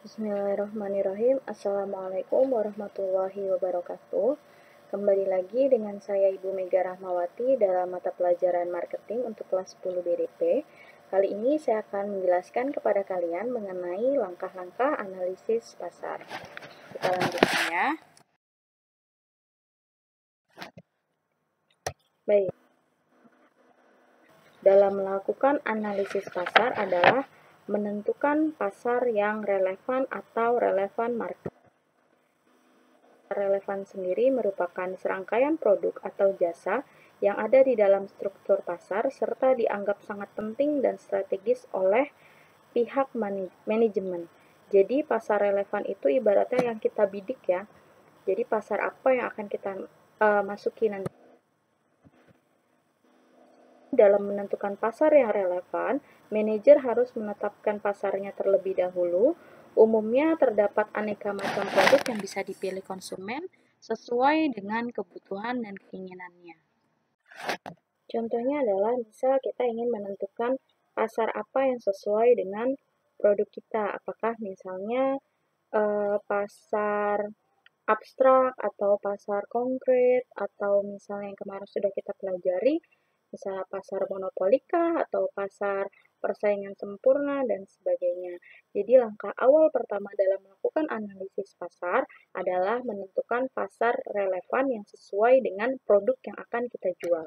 Bismillahirrahmanirrahim. Assalamualaikum warahmatullahi wabarakatuh. Kembali lagi dengan saya Ibu Mega Rahmawati dalam mata pelajaran marketing untuk kelas 10 BDP. Kali ini saya akan menjelaskan kepada kalian mengenai langkah-langkah analisis pasar. Kita lanjutkan ya. Baik. Dalam melakukan analisis pasar adalah menentukan pasar yang relevan atau relevan market. Relevan sendiri merupakan serangkaian produk atau jasa yang ada di dalam struktur pasar serta dianggap sangat penting dan strategis oleh pihak manajemen. Jadi pasar relevan itu ibaratnya yang kita bidik ya. Jadi pasar apa yang akan kita masuki nanti. Dalam menentukan pasar yang relevan, manajer harus menetapkan pasarnya terlebih dahulu. Umumnya terdapat aneka macam produk yang bisa dipilih konsumen sesuai dengan kebutuhan dan keinginannya. Contohnya adalah misal kita ingin menentukan pasar apa yang sesuai dengan produk kita. Apakah misalnya pasar abstrak atau pasar konkret atau misalnya yang kemarin sudah kita pelajari, misalnya pasar monopolikah atau pasar persaingan sempurna dan sebagainya. Jadi langkah awal pertama dalam melakukan analisis pasar adalah menentukan pasar relevan yang sesuai dengan produk yang akan kita jual.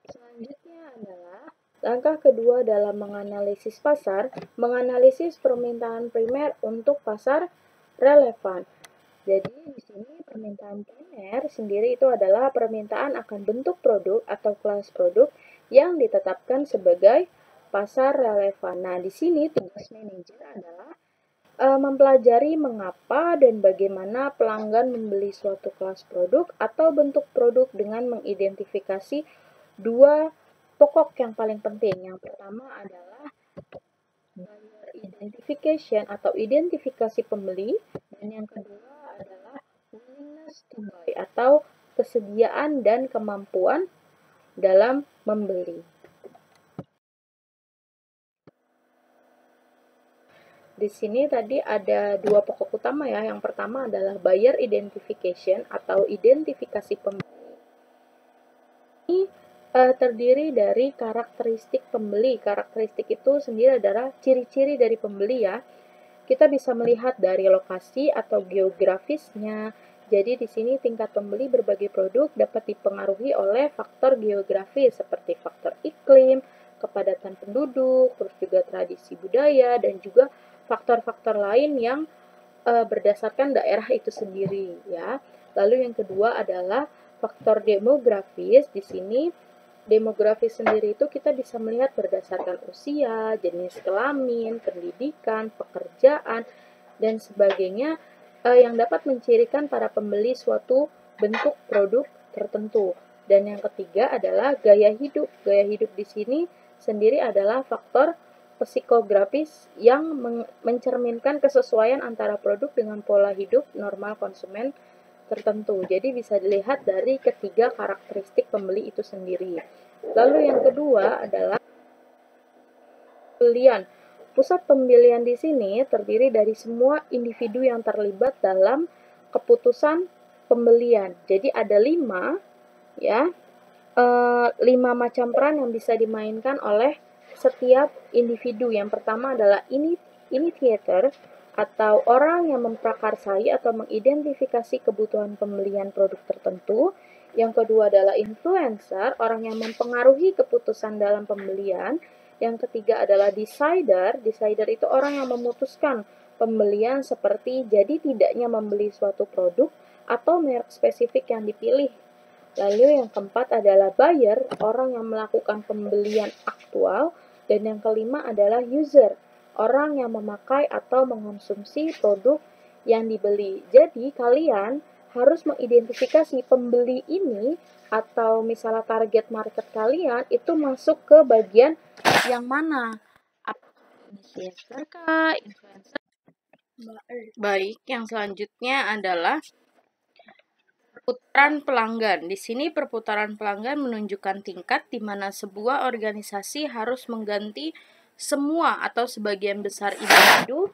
Selanjutnya adalah langkah kedua dalam menganalisis pasar, menganalisis permintaan primer untuk pasar relevan. Jadi di sini permintaan primer sendiri itu adalah permintaan akan bentuk produk atau kelas produk yang ditetapkan sebagai pasar relevan. Nah, di sini tugas manajer adalah mempelajari mengapa dan bagaimana pelanggan membeli suatu kelas produk atau bentuk produk dengan mengidentifikasi dua pokok yang paling penting. Yang pertama adalah buyer identification atau identifikasi pembeli, dan yang kedua adalah willingness to buy atau kesediaan dan kemampuan dalam membeli. Di sini tadi ada dua pokok utama ya. Yang pertama adalah buyer identification atau identifikasi pembeli. Ini terdiri dari karakteristik pembeli. Karakteristik itu sendiri adalah ciri-ciri dari pembeli ya. Kita bisa melihat dari lokasi atau geografisnya. Jadi di sini tingkat pembeli berbagai produk dapat dipengaruhi oleh faktor geografis seperti faktor iklim, kepadatan penduduk, terus juga tradisi budaya, dan juga faktor-faktor lain yang berdasarkan daerah itu sendiri ya. Lalu yang kedua adalah faktor demografis. Di sini demografis sendiri itu kita bisa melihat berdasarkan usia, jenis kelamin, pendidikan, pekerjaan, dan sebagainya yang dapat mencirikan para pembeli suatu bentuk produk tertentu. Dan yang ketiga adalah gaya hidup. Gaya hidup di sini sendiri adalah faktor psikografis yang mencerminkan kesesuaian antara produk dengan pola hidup normal konsumen tertentu. Jadi bisa dilihat dari ketiga karakteristik pembeli itu sendiri. Lalu yang kedua adalah pembelian. Pusat pembelian di sini terdiri dari semua individu yang terlibat dalam keputusan pembelian. Jadi ada 5 ya, 5 macam peran yang bisa dimainkan oleh setiap individu. Yang pertama adalah initiator atau orang yang memprakarsai atau mengidentifikasi kebutuhan pembelian produk tertentu. Yang kedua adalah influencer, orang yang mempengaruhi keputusan dalam pembelian. Yang ketiga adalah decider. Decider itu orang yang memutuskan pembelian seperti jadi tidaknya membeli suatu produk atau merek spesifik yang dipilih. Lalu yang keempat adalah buyer, orang yang melakukan pembelian aktual. Dan yang kelima adalah user, orang yang memakai atau mengonsumsi produk yang dibeli. Jadi kalian harus mengidentifikasi pembeli ini atau misalnya target market kalian itu masuk ke bagian yang mana? Initiator kah? Influencer? Baik, yang selanjutnya adalah perputaran pelanggan. Di sini perputaran pelanggan menunjukkan tingkat di mana sebuah organisasi harus mengganti semua atau sebagian besar individu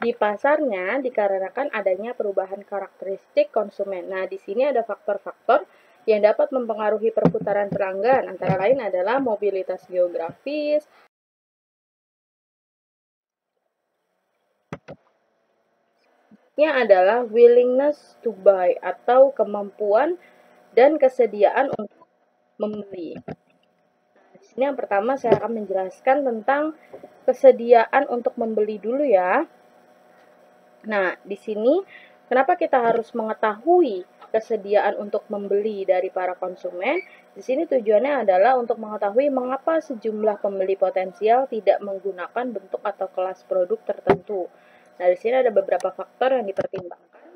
di pasarnya dikarenakan adanya perubahan karakteristik konsumen. Nah, di sini ada faktor-faktor yang dapat mempengaruhi perputaran pelanggan, antara lain adalah mobilitas geografis, adalah willingness to buy atau kemampuan dan kesediaan untuk membeli. Di sini yang pertama saya akan menjelaskan tentang kesediaan untuk membeli dulu ya. Nah, di sini kenapa kita harus mengetahui kesediaan untuk membeli dari para konsumen? Di sini tujuannya adalah untuk mengetahui mengapa sejumlah pembeli potensial tidak menggunakan bentuk atau kelas produk tertentu. Nah, di sini ada beberapa faktor yang dipertimbangkan.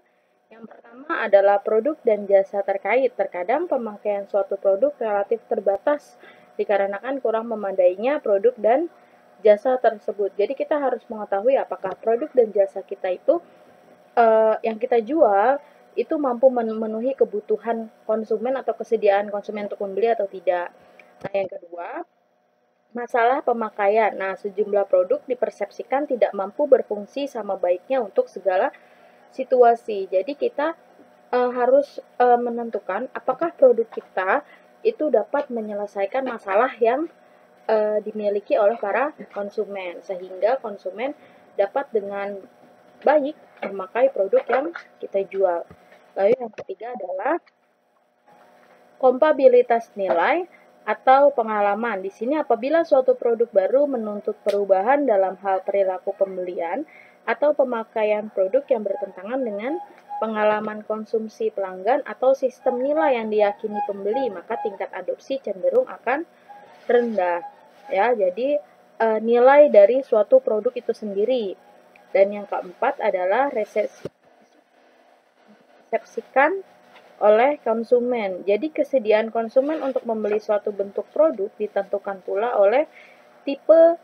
Yang pertama adalah produk dan jasa terkait. Terkadang pemakaian suatu produk relatif terbatas dikarenakan kurang memadainya produk dan jasa tersebut. Jadi kita harus mengetahui apakah produk dan jasa kita itu yang kita jual itu mampu memenuhi kebutuhan konsumen atau kesediaan konsumen untuk membeli atau tidak. Nah, yang kedua, masalah pemakaian. Nah, sejumlah produk dipersepsikan tidak mampu berfungsi sama baiknya untuk segala situasi. Jadi kita harus menentukan apakah produk kita itu dapat menyelesaikan masalah yang dimiliki oleh para konsumen, sehingga konsumen dapat dengan baik memakai produk yang kita jual. Lalu yang ketiga adalah kompabilitas nilai atau pengalaman. Di sini apabila suatu produk baru menuntut perubahan dalam hal perilaku pembelian atau pemakaian produk yang bertentangan dengan pengalaman konsumsi pelanggan atau sistem nilai yang diyakini pembeli, maka tingkat adopsi cenderung akan rendah. Ya, jadi nilai dari suatu produk itu sendiri. Dan yang keempat adalah resepsikan oleh konsumen. Jadi kesediaan konsumen untuk membeli suatu bentuk produk ditentukan pula oleh tipe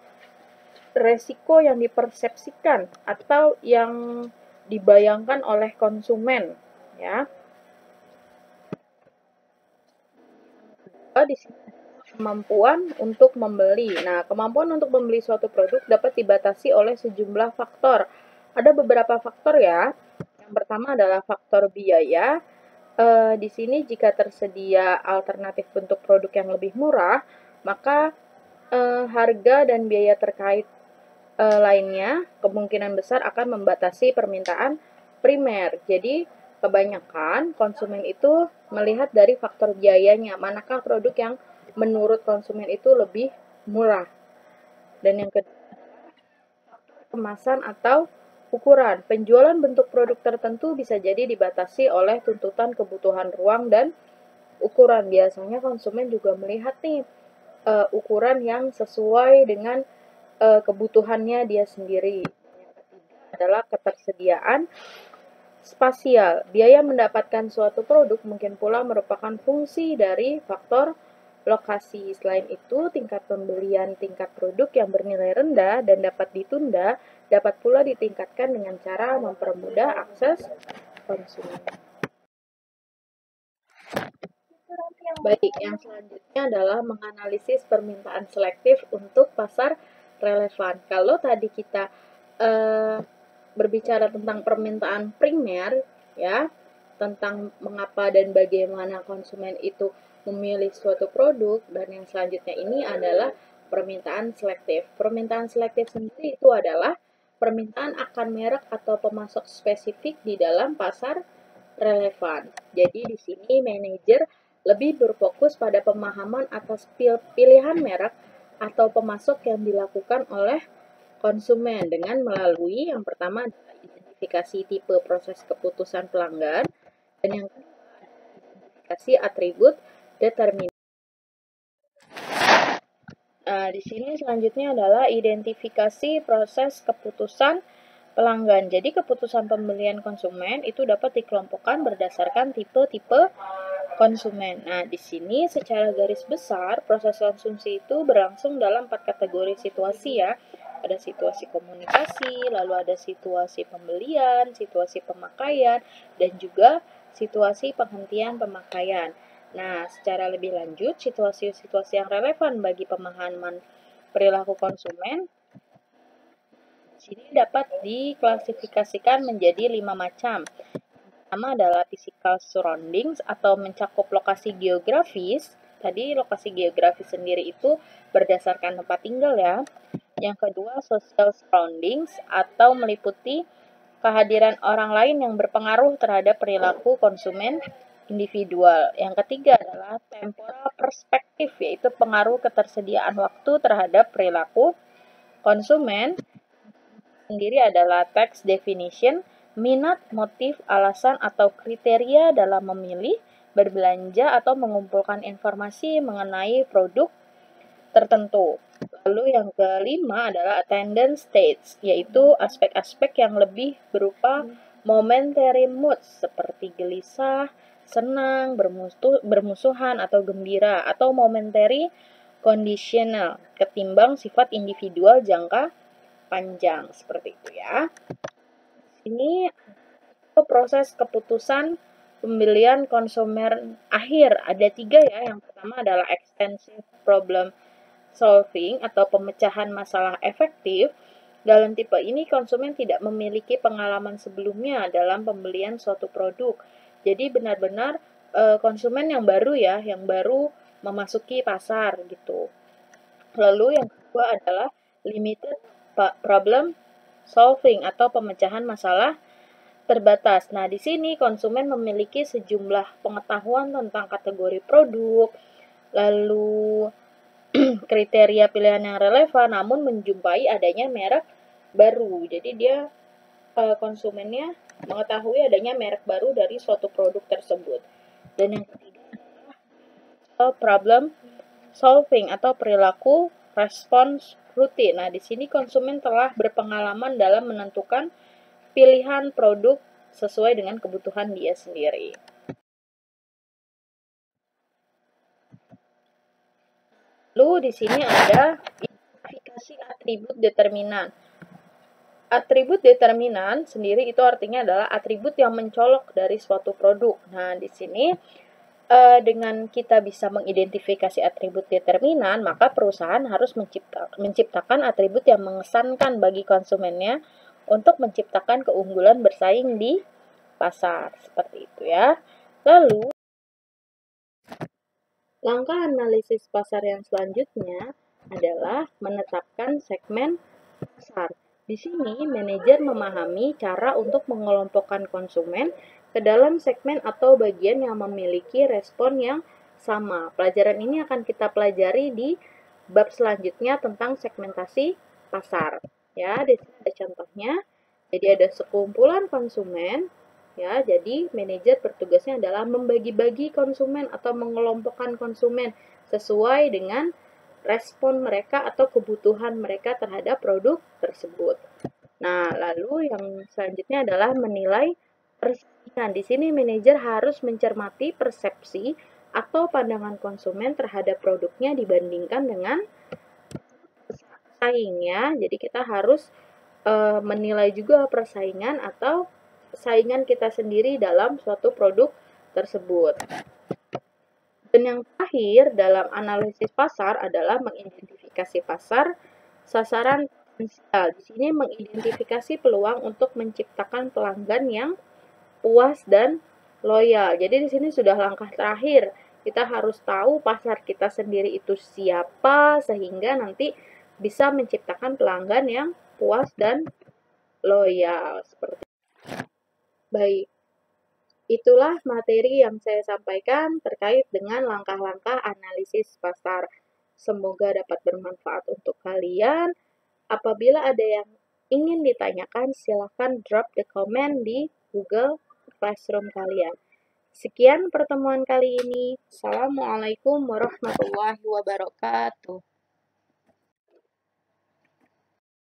resiko yang dipersepsikan atau yang dibayangkan oleh konsumen, ya. Di sini kemampuan untuk membeli. Nah, kemampuan untuk membeli suatu produk dapat dibatasi oleh sejumlah faktor. Ada beberapa faktor ya. Yang pertama adalah faktor biaya. Di sini jika tersedia alternatif bentuk produk yang lebih murah, maka harga dan biaya terkait lainnya kemungkinan besar akan membatasi permintaan primer. Jadi, kebanyakan konsumen itu melihat dari faktor biayanya, manakah produk yang menurut konsumen itu lebih murah. Dan yang kedua, kemasan atau ukuran. Penjualan bentuk produk tertentu bisa jadi dibatasi oleh tuntutan kebutuhan ruang dan ukuran. Biasanya konsumen juga melihat nih ukuran yang sesuai dengan kebutuhannya dia sendiri. Yang ketiga adalah ketersediaan spasial. Biaya mendapatkan suatu produk mungkin pula merupakan fungsi dari faktor lokasi. Selain itu, tingkat pembelian tingkat produk yang bernilai rendah dan dapat ditunda dapat pula ditingkatkan dengan cara mempermudah akses konsumen. Baik, yang selanjutnya adalah menganalisis permintaan selektif untuk pasar relevan. Kalau tadi kita berbicara tentang permintaan primer, ya, tentang mengapa dan bagaimana konsumen itu memilih suatu produk, dan yang selanjutnya ini adalah permintaan selektif. Permintaan selektif sendiri itu adalah permintaan akan merek atau pemasok spesifik di dalam pasar relevan. Jadi di sini manajer lebih berfokus pada pemahaman atas pilihan merek atau pemasok yang dilakukan oleh konsumen dengan melalui yang pertama adalah identifikasi tipe proses keputusan pelanggan, dan yang kedua identifikasi atribut determinan. Di sini selanjutnya adalah identifikasi proses keputusan pelanggan. Jadi keputusan pembelian konsumen itu dapat dikelompokkan berdasarkan tipe-tipe konsumen. Nah, di sini secara garis besar proses konsumsi itu berlangsung dalam 4 kategori situasi ya. Ada situasi komunikasi, lalu ada situasi pembelian, situasi pemakaian, dan juga situasi penghentian pemakaian. Nah, secara lebih lanjut, situasi-situasi yang relevan bagi pemahaman perilaku konsumen sini dapat diklasifikasikan menjadi 5 macam. Pertama adalah physical surroundings atau mencakup lokasi geografis. Tadi lokasi geografis sendiri itu berdasarkan tempat tinggal ya. Yang kedua social surroundings atau meliputi kehadiran orang lain yang berpengaruh terhadap perilaku konsumen individual. Yang ketiga adalah temporal perspektif, yaitu pengaruh ketersediaan waktu terhadap perilaku konsumen. Sendiri adalah text definition, minat, motif, alasan, atau kriteria dalam memilih, berbelanja, atau mengumpulkan informasi mengenai produk tertentu. Lalu yang kelima adalah attendance states, yaitu aspek-aspek yang lebih berupa momentary moods seperti gelisah, senang, bermusuhan, atau gembira, atau momentary conditional ketimbang sifat individual jangka panjang, seperti itu ya. Ini proses keputusan pembelian konsumen akhir. Ada 3 ya. Yang pertama adalah extensive problem solving atau pemecahan masalah efektif. Dalam tipe ini konsumen tidak memiliki pengalaman sebelumnya dalam pembelian suatu produk. Jadi benar-benar konsumen yang baru ya, yang baru memasuki pasar gitu. Lalu yang kedua adalah limited problem solving atau pemecahan masalah terbatas. Nah, di sini konsumen memiliki sejumlah pengetahuan tentang kategori produk, lalu kriteria pilihan yang relevan, namun menjumpai adanya merek baru. Jadi dia konsumennya mengetahui adanya merek baru dari suatu produk tersebut. Dan yang ketiga adalah problem solving atau perilaku response rutin. Nah, di sini konsumen telah berpengalaman dalam menentukan pilihan produk sesuai dengan kebutuhan dia sendiri. Lalu di sini ada identifikasi atribut determinan. Atribut determinan sendiri itu artinya adalah atribut yang mencolok dari suatu produk. Nah, di sini dengan kita bisa mengidentifikasi atribut determinan, maka perusahaan harus menciptakan atribut yang mengesankan bagi konsumennya untuk menciptakan keunggulan bersaing di pasar. Seperti itu ya. Lalu, langkah analisis pasar yang selanjutnya adalah menetapkan segmen pasar. Di sini, manajer memahami cara untuk mengelompokkan konsumen ke dalam segmen atau bagian yang memiliki respon yang sama. Pelajaran ini akan kita pelajari di bab selanjutnya tentang segmentasi pasar. Ya, di sini ada contohnya. Jadi ada sekumpulan konsumen. Ya, jadi manajer bertugasnya adalah membagi-bagi konsumen atau mengelompokkan konsumen sesuai dengan respon mereka atau kebutuhan mereka terhadap produk tersebut. Nah, lalu yang selanjutnya adalah menilai persaingan. Di sini manajer harus mencermati persepsi atau pandangan konsumen terhadap produknya dibandingkan dengan pesaing ya. Jadi kita harus menilai juga persaingan atau saingan kita sendiri dalam suatu produk tersebut. Dan yang terakhir dalam analisis pasar adalah mengidentifikasi pasar sasaran potensial. Di sini mengidentifikasi peluang untuk menciptakan pelanggan yang puas dan loyal. Jadi di sini sudah langkah terakhir. Kita harus tahu pasar kita sendiri itu siapa sehingga nanti bisa menciptakan pelanggan yang puas dan loyal. Seperti itu. Baik. Itulah materi yang saya sampaikan terkait dengan langkah-langkah analisis pasar. Semoga dapat bermanfaat untuk kalian. Apabila ada yang ingin ditanyakan, silakan drop the comment di Google Classroom kalian. Sekian pertemuan kali ini. Assalamualaikum warahmatullahi wabarakatuh.